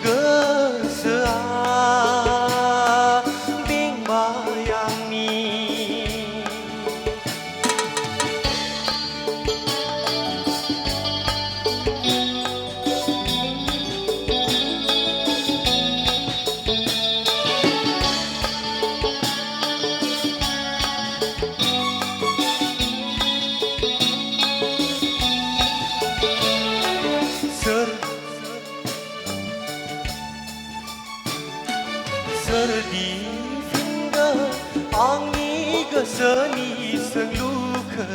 गोसोआ बेंबाय आंनि सोरदि फिनगोन आंनि गोसोनि सोंलुखौ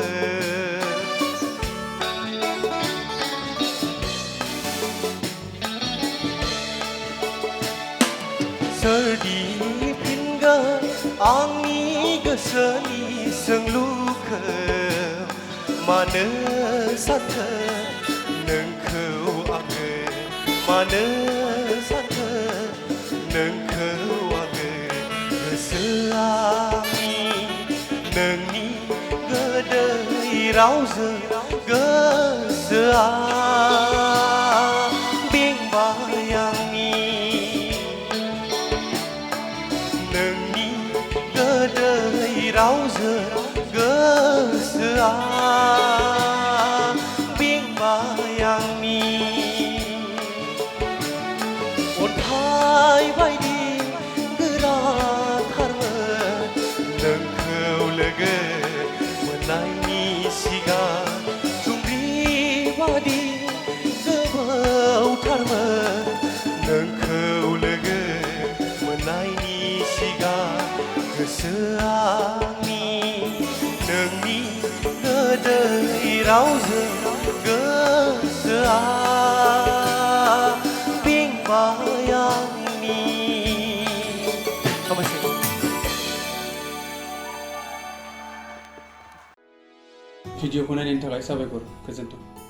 सोरदि फिनगोन आंनि गोसोनि सोंलुखौ मानो सानखो नोंखौ आङो मानो सानखो नोंखौ आङो गोसोआंनि नोंनि गोदै रावजों गोसोआ बेंबाय आंनि नोंनि गोदै रावजों गोसोआ बेंबाय आंनि अन्थाइ बायदि गोराथारमोन नोंखौ लोगो मोननायनि सिगां थुंग्रि बादि गोबावथारमोन नोंखौ लोगो मोननायनि सिगां गोसोआंनि नोंनि गोदै रावजों गोसोआ बेंबाय आंनि भिडिअखौ नायनायनि थाखाय साबायखर गोजोन्थों।